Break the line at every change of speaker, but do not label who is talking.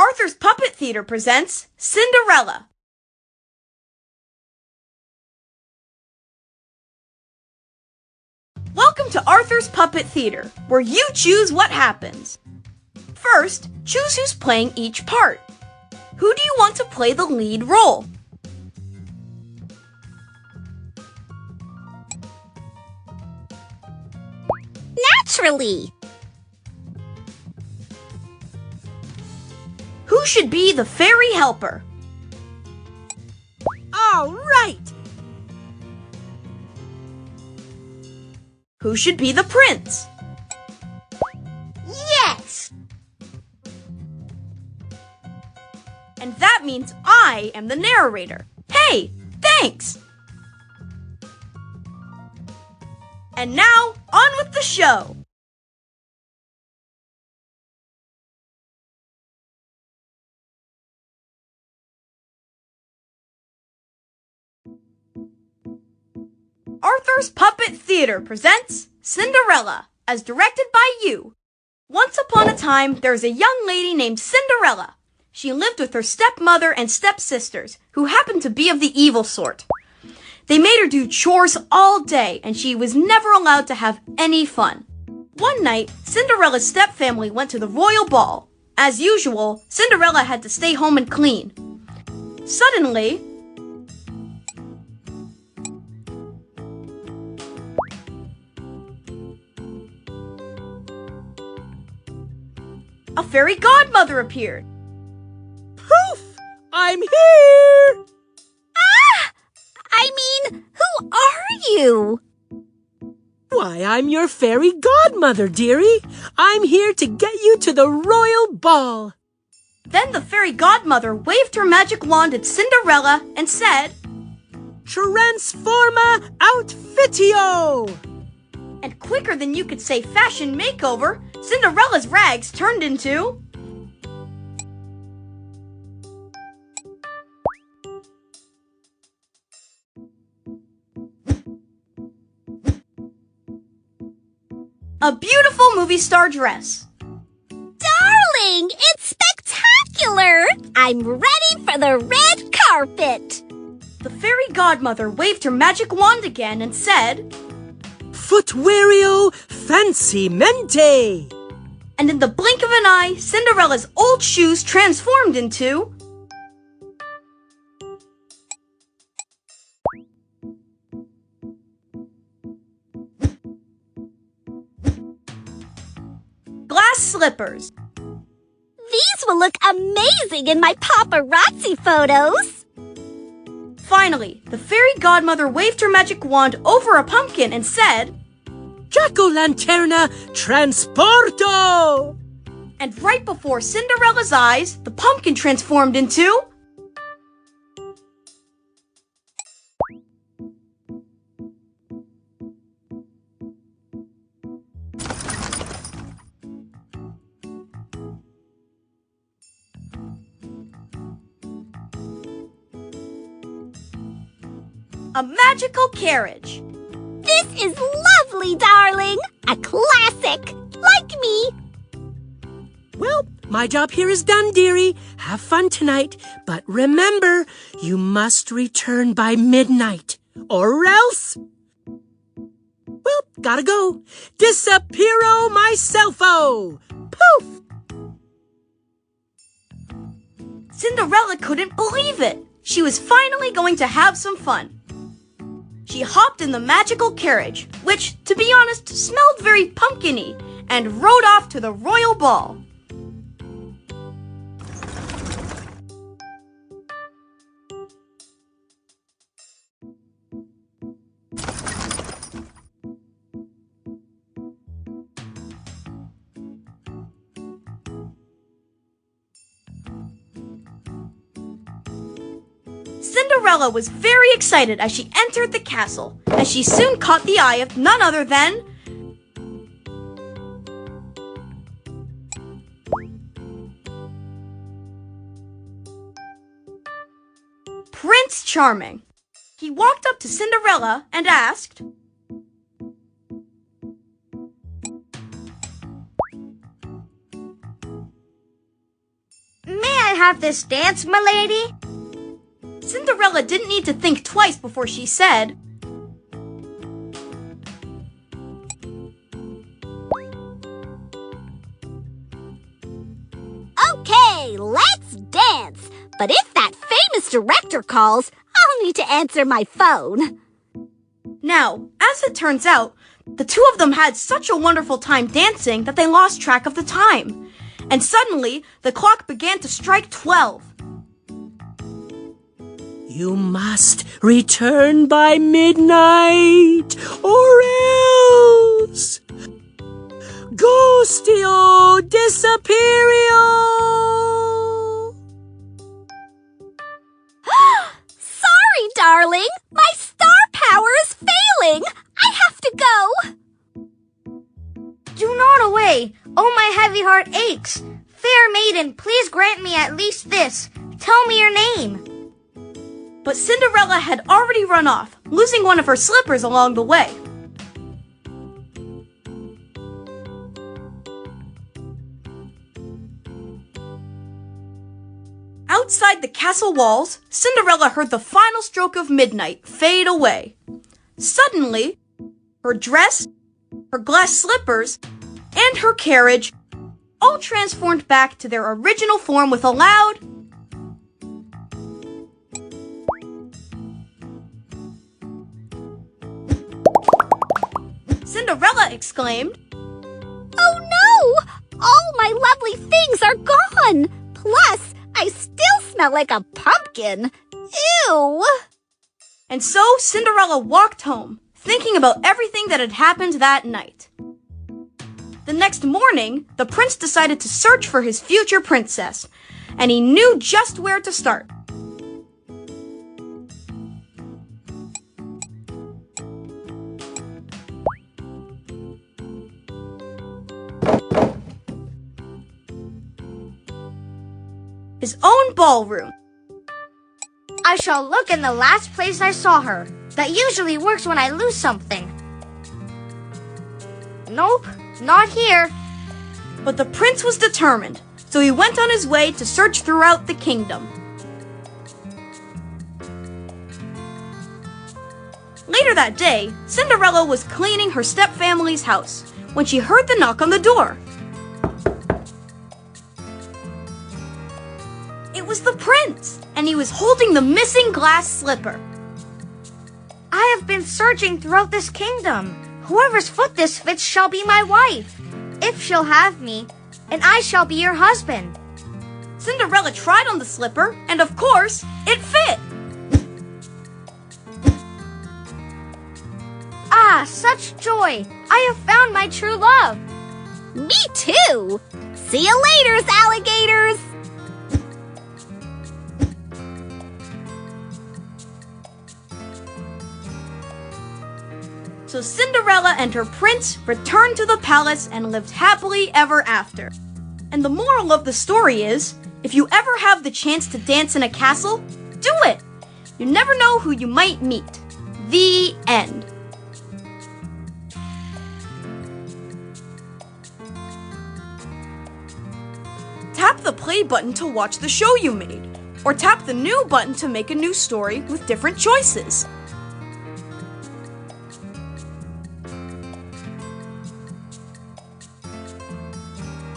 Arthur's Puppet Theater presents Cinderella. Welcome to Arthur's Puppet Theater, where you choose what happens. First, choose who's playing each part. Who do you want to play the lead role?
Naturally!
Who should be the fairy helper?
All right!
Who should be the prince?
Yes!
And that means I am the narrator. Hey, thanks! And now, on with the show! Arthur's Puppet Theater presents Cinderella, as directed by you. Once upon a time, there was a young lady named Cinderella. She lived with her stepmother and stepsisters, who happened to be of the evil sort. They made her do chores all day, and she was never allowed to have any fun. One night, Cinderella's stepfamily went to the royal ball. As usual, Cinderella had to stay home and clean. Suddenly, a fairy godmother appeared.
Poof! I'm here!
Who are you?
Why, I'm your fairy godmother, dearie. I'm here to get you to the royal ball.
Then the fairy godmother waved her magic wand at Cinderella and said,
Transforma outfitio!
and quicker than you could say fashion makeover, Cinderella's rags turned into a beautiful movie star dress.
Darling, it's spectacular! I'm ready for the red carpet!
The fairy godmother waved her magic wand again and said,
Footweario fancimente!
and in the blink of an eye, Cinderella's old shoes transformed into glass slippers.
These will look amazing in my paparazzi photos!
Finally, the fairy godmother waved her magic wand over a pumpkin and said,
Jack-o'-lanterna transporto!
and right before Cinderella's eyes, the pumpkin transformed into a magical carriage.
This is lovely, darling! A classic! Like me!
Well, my job here is done, dearie. Have fun tonight, but remember, you must return by midnight, or else... Well, gotta go. Disappearo myselfo! Poof!
Cinderella couldn't believe it. She was finally going to have some fun. She hopped in the magical carriage, which, to be honest, smelled very pumpkin-y, and rode off to the royal ball. Cinderella was very excited as she entered the castle, and she soon caught the eye of none other than Prince Charming. He walked up to Cinderella and asked, "May
have this dance, milady?"
Cinderella didn't need to think twice before she said,
Okay, let's dance. But if that famous director calls, I'll need to answer my phone.
Now, as it turns out, the two of them had such a wonderful time dancing that they lost track of the time. And suddenly, the clock began to strike 12.
You must return by midnight, or else. Ghostio disappeario!
Sorry, darling. My star power is failing. I have to go.
"Do not away. Oh, my heavy heart aches. Fair maiden, please grant me at least this. Tell me your name."
But Cinderella had already run off, losing one of her slippers along the way. Outside the castle walls, Cinderella heard the final stroke of midnight fade away. Suddenly, her dress, her glass slippers, and her carriage all transformed back to their original form with a loud Cinderella exclaimed,
Oh no! All my lovely things are gone! Plus, I still smell like a pumpkin. Ew!
And so Cinderella walked home, thinking about everything that had happened that night. The next morning, the prince decided to search for his future princess, and he knew just where to start. His own ballroom.
"I shall look in the last place I saw her. That usually works when I lose something." "Nope, not here."
But the prince was determined, so he went on his way to search throughout the kingdom. Later that day, Cinderella was cleaning her stepfamily's house when she heard the knock on the door. It was the prince, and he was holding the missing glass slipper.
"I have been searching throughout this kingdom. Whoever's foot this fits shall be my wife, if she'll have me, and I shall be your husband."
Cinderella tried on the slipper, and of course, it fit.
Ah, such joy! I have found my true love.
Me too! See you later, alligators!
So Cinderella and her prince returned to the palace and lived happily ever after. And the moral of the story is, if you ever have the chance to dance in a castle, do it! You never know who you might meet. The end. Tap the play button to watch the show you made, or tap the new button to make a new story with different choices.